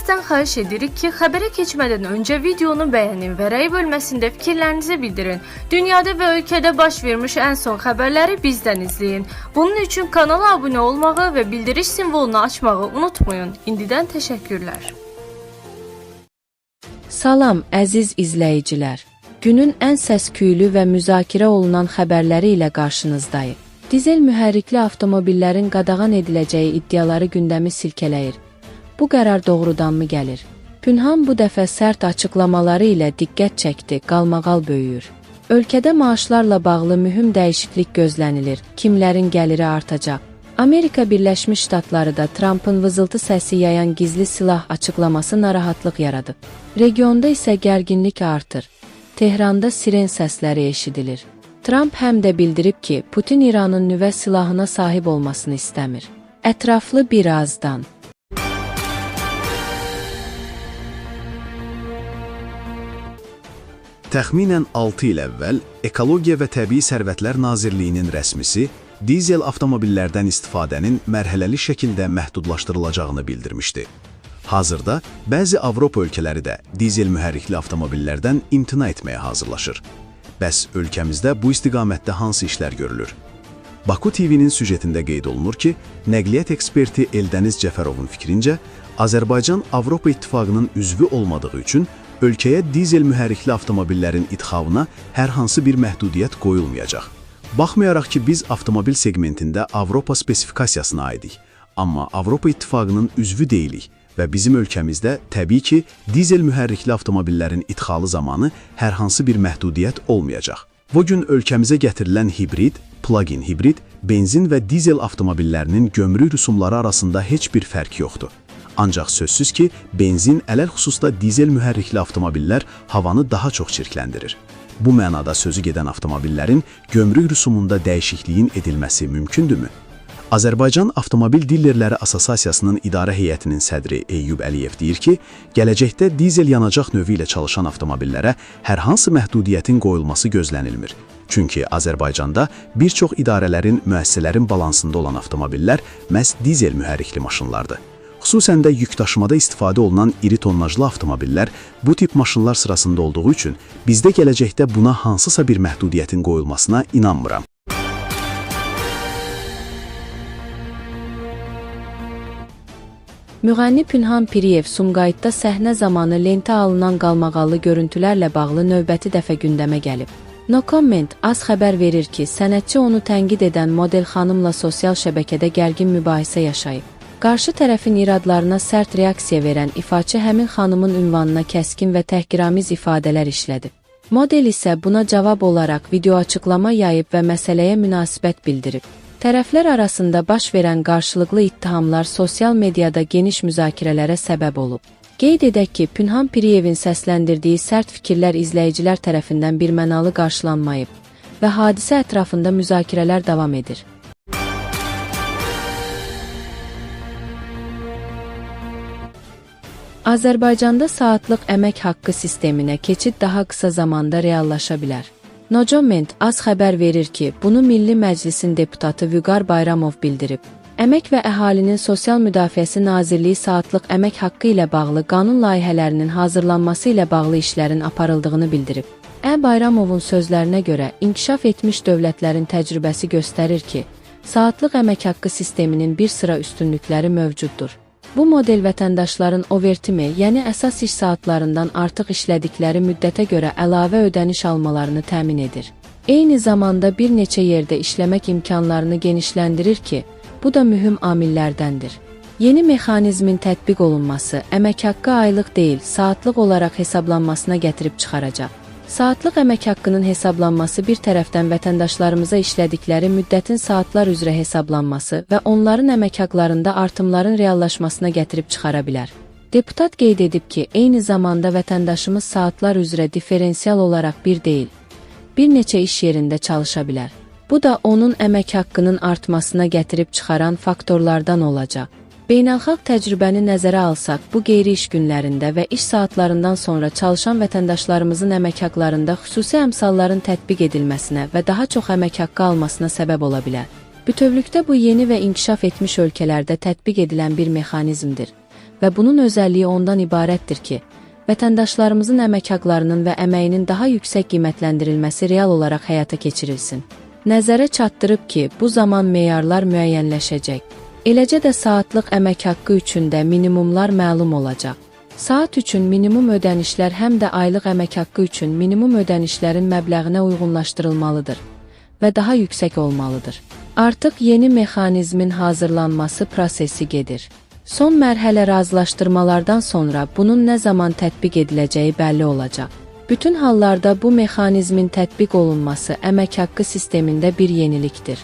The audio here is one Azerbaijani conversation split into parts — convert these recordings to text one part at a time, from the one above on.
Sizdən xahiş edirik ki, xəbərə keçmədən öncə videonu bəyənin və rəy bölməsində fikirlərinizi bildirin. Dünyada və ölkədə baş vermiş ən son xəbərləri bizdən izləyin. Bunun üçün kanala abunə olmağı və bildiriş simvolunu açmağı unutmayın. İndidən təşəkkürlər. Salam əziz izləyicilər. Günün ən səs-küylü və müzakirə olunan xəbərləri ilə qarşınızdayıq. Dizel mühərrikli avtomobillərin qadağan ediləcəyi iddiaları gündəmi silkələyir. Bu qərar doğrudanmı gəlir? Pünhan bu dəfə sərt açıqlamaları ilə diqqət çəkdi, qalmaqal böyüyür. Ölkədə maaşlarla bağlı mühüm dəyişiklik gözlənilir, kimlərin gəliri artacaq. Amerika Birləşmiş Ştatları da Trump'ın vızıltı səsi yayan gizli silah açıqlaması narahatlıq yaradıb. Regionda isə gərginlik artır. Tehranda siren səsləri eşidilir. Trump həm də bildirib ki, Putin İranın nüvə silahına sahib olmasını istəmir. Ətraflı birazdan. Təxminən 6 il əvvəl Ekologiya və Təbii Sərvətlər Nazirliyinin rəsmisi dizel avtomobillərdən istifadənin mərhələli şəkildə məhdudlaşdırılacağını bildirmişdi. Hazırda bəzi Avropa ölkələri də dizel mühərrikli avtomobillərdən imtina etməyə hazırlaşır. Bəs ölkəmizdə bu istiqamətdə hansı işlər görülür? Baku TV-nin süjetində qeyd olunur ki, nəqliyyat eksperti Eldəniz Cəfərovun fikrincə, Azərbaycan Avropa İttifaqının üzvü olmadığı üçün ölkəyə dizel mühərrikli avtomobillərin idxalına hər hansı bir məhdudiyyət qoyulmayacaq. Baxmayaraq ki, biz avtomobil segmentində Avropa spesifikasiyasına aidik, amma Avropa İttifaqının üzvü deyilik və bizim ölkəmizdə təbii ki, dizel mühərrikli avtomobillərin idxalı zamanı hər hansı bir məhdudiyyət olmayacaq. Bugün ölkəmizə gətirilən hibrid, plug-in hibrid, benzin və dizel avtomobillərinin gömrük rüsumları arasında heç bir fərq yoxdur. Ancaq sözsüz ki, benzin ələl xüsusda dizel mühərrikli avtomobillər havanı daha çox çirkləndirir. Bu mənada sözü gedən avtomobillərin gömrük rüsumunda dəyişikliyin edilməsi mümkündürmü? Azərbaycan Avtomobil Dillerləri Assosiasiyasının idarə heyətinin sədri Eyyub Əliyev deyir ki, gələcəkdə dizel yanacaq növü ilə çalışan avtomobillərə hər hansı məhdudiyyətin qoyulması gözlənilmir. Çünki Azərbaycanda bir çox idarələrin, müəssisələrin balansında olan avtomobillər məhz dizel mühərrikli maşınlardır. Xüsusən də yükdaşımada istifadə olunan iri tonnajlı avtomobillər bu tip maşınlar sırasında olduğu üçün bizdə gələcəkdə buna hansısa bir məhdudiyyətin qoyulmasına inanmıram. Müğənni Pünhan Piriyev Sumqayıtda səhnə zamanı lentə alınan qalmaqallı görüntülərlə bağlı növbəti dəfə gündəmə gəlib. No Comment az xəbər verir ki, sənətçi onu tənqid edən model xanımla sosial şəbəkədə gərgin mübahisə yaşayıb. Qarşı tərəfin iradlarına sərt reaksiya verən ifaçı həmin xanımın ünvanına kəskin və təhqiramiz ifadələr işlədib. Model isə buna cavab olaraq video açıqlama yayıb və məsələyə münasibət bildirib. Tərəflər arasında baş verən qarşılıqlı ittihamlar sosial mediada geniş müzakirələrə səbəb olub. Qeyd edək ki, Pünhan Piriyevin səsləndirdiyi sərt fikirlər izləyicilər tərəfindən birmənalı qarşılanmayıb və hadisə ətrafında müzakirələr davam edir. Azərbaycanda saatlıq əmək haqqı sisteminə keçid daha qısa zamanda reallaşa bilər. No Comment az xəbər verir ki, bunu Milli Məclisin deputatı Vüqar Bayramov bildirib. Əmək və Əhalinin Sosial Müdafiəsi Nazirliyi saatlıq əmək haqqı ilə bağlı qanun layihələrinin hazırlanması ilə bağlı işlərin aparıldığını bildirib. Bayramovun sözlərinə görə, inkişaf etmiş dövlətlərin təcrübəsi göstərir ki, saatlıq əmək haqqı sisteminin bir sıra üstünlükləri mövcuddur. Bu model vətəndaşların overtimi, yəni əsas iş saatlarından artıq işlədikləri müddətə görə əlavə ödəniş almalarını təmin edir. Eyni zamanda bir neçə yerdə işləmək imkanlarını genişləndirir ki, bu da mühüm amillərdəndir. Yeni mexanizmin tətbiq olunması əmək haqqı aylıq deyil, saatlıq olaraq hesablanmasına gətirib çıxaracaq. Saatlıq əmək haqqının hesablanması bir tərəfdən vətəndaşlarımıza işlədikləri müddətin saatlar üzrə hesablanması və onların əmək haqqlarında artımların reallaşmasına gətirib çıxara bilər. Deputat qeyd edib ki, eyni zamanda vətəndaşımız saatlar üzrə diferensial olaraq bir deyil, bir neçə iş yerində çalışa bilər. Bu da onun əmək haqqının artmasına gətirib çıxaran faktorlardan olacaq. Beynəlxalq təcrübəni nəzərə alsaq, bu qeyri-iş günlərində və iş saatlarından sonra çalışan vətəndaşlarımızın əmək haqqlarında xüsusi əmsalların tətbiq edilməsinə və daha çox əmək haqqı almasına səbəb ola bilər. Bütövlükdə bu yeni və inkişaf etmiş ölkələrdə tətbiq edilən bir mexanizmdir və bunun özəlliyi ondan ibarətdir ki, vətəndaşlarımızın əmək haqlarının və əməyinin daha yüksək qiymətləndirilməsi real olaraq həyata keçirilsin. Nəzərə çatdırıb ki, bu zaman meyarlar müəyyənləşəcək. Eləcə də saatlıq əmək haqqı üçün də minimumlar məlum olacaq. Saat üçün minimum ödənişlər həm də aylıq əmək haqqı üçün minimum ödənişlərin məbləğinə uyğunlaşdırılmalıdır və daha yüksək olmalıdır. Artıq yeni mexanizmin hazırlanması prosesi gedir. Son mərhələ razılaşdırmalardan sonra bunun nə zaman tətbiq ediləcəyi bəlli olacaq. Bütün hallarda bu mexanizmin tətbiq olunması əmək haqqı sistemində bir yenilikdir.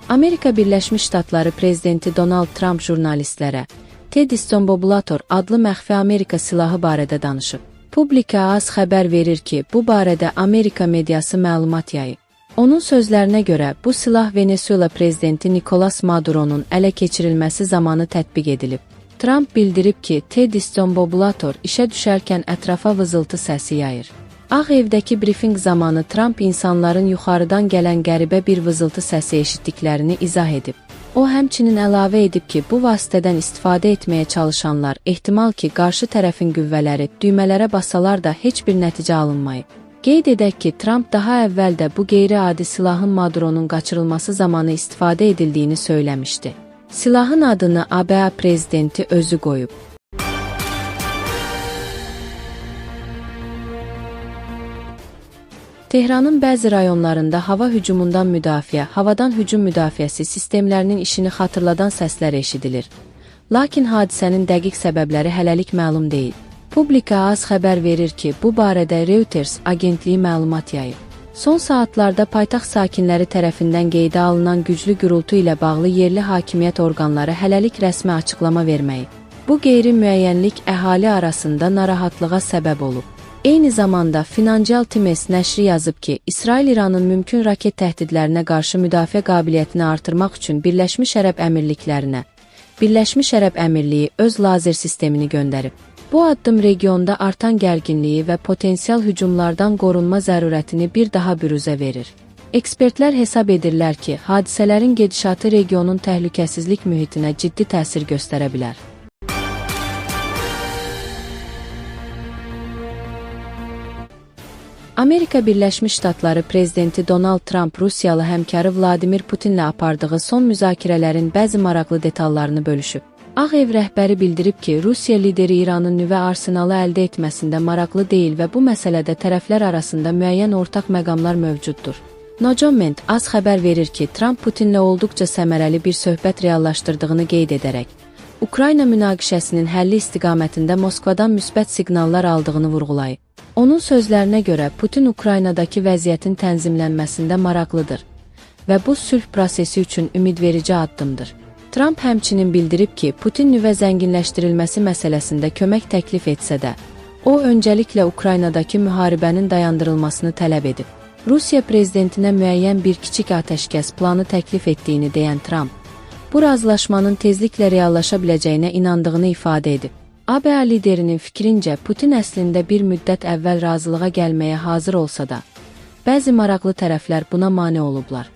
Amerika Birləşmiş Ştatları prezidenti Donald Trump jurnalistlərə Ted Istombobulator adlı məxfi Amerika silahı barədə danışıb. Publika az xəbər verir ki, bu barədə Amerika mediası məlumat yayıb. Onun sözlərinə görə, bu silah Venezuela prezidenti Nicolas Maduro'nun ələ keçirilməsi zamanı tətbiq edilib. Trump bildirib ki, Ted Istombobulator işə düşərkən ətrafa vızıltı səsi yayır. Ağ Evdəki brifinq zamanı Trump insanların yuxarıdan gələn qəribə bir vızıltı səsi eşitdiklərini izah edib. O həmçinin əlavə edib ki, bu vasitədən istifadə etməyə çalışanlar ehtimal ki, qarşı tərəfin qüvvələri düymələrə basalar da heç bir nəticə alınmayıb. Qeyd edək ki, Trump daha əvvəl də bu qeyri-adi silahın Maduro'nun qaçırılması zamanı istifadə edildiyini söyləmişdi. Silahın adını ABA prezidenti özü qoyub. Tehranın bəzi rayonlarında hava hücumundan müdafiə, havadan hücum müdafiəsi sistemlərinin işini xatırladan səslər eşidilir. Lakin hadisənin dəqiq səbəbləri hələlik məlum deyil. Publika az xəbər verir ki, bu barədə Reuters agentliyi məlumat yayıb. Son saatlarda paytaxt sakinləri tərəfindən qeydə alınan güclü gürültü ilə bağlı yerli hakimiyyət orqanları hələlik rəsmi açıqlama verməyib. Bu qeyri-müəyyənlik əhali arasında narahatlığa səbəb olub. Eyni zamanda Financial Times nəşri yazıb ki, İsrail İranın mümkün raket təhdidlərinə qarşı müdafiə qabiliyyətini artırmaq üçün Birləşmiş Ərəb Əmirliklərinə, Birləşmiş Ərəb Əmirliyi öz lazer sistemini göndərib. Bu addım regionda artan gərginliyi və potensial hücumlardan qorunma zərurətini bir daha büruzə verir. Ekspertlər hesab edirlər ki, hadisələrin gedişatı regionun təhlükəsizlik mühitinə ciddi təsir göstərə bilər. Amerika Birləşmiş Ştatları prezidenti Donald Trump Rusiyalı həmkarı Vladimir Putinlə apardığı son müzakirələrin bəzi maraqlı detallarını bölüşüb. Ağ Ev rəhbəri bildirib ki, Rusiya lideri İranın nüvə arsenalı əldə etməsində maraqlı deyil və bu məsələdə tərəflər arasında müəyyən ortaq məqamlar mövcuddur. Nojoment az xəbər verir ki, Trump Putinlə olduqca səmərəli bir söhbət reallaşdırdığını qeyd edərək, Ukrayna münaqişəsinin həlli istiqamətində Moskvadan müsbət siqnallar aldığını vurğulayıb. Onun sözlərinə görə Putin Ukraynadakı vəziyyətin tənzimlənməsində maraqlıdır və bu sülh prosesi üçün ümidverici addımdır. Trump həmçinin bildirib ki, Putin nüvə zənginləşdirilməsi məsələsində kömək təklif etsə də, o öncəliklə Ukraynadakı müharibənin dayandırılmasını tələb edib. Rusiya prezidentinə müəyyən bir kiçik atəşkəs planı təklif etdiyini deyən Trump, bu razılaşmanın tezliklə reallaşa biləcəyinə inandığını ifadə edib. ABA liderinin fikrincə, Putin əslində bir müddət əvvəl razılığa gəlməyə hazır olsa da, bəzi maraqlı tərəflər buna mane olublar.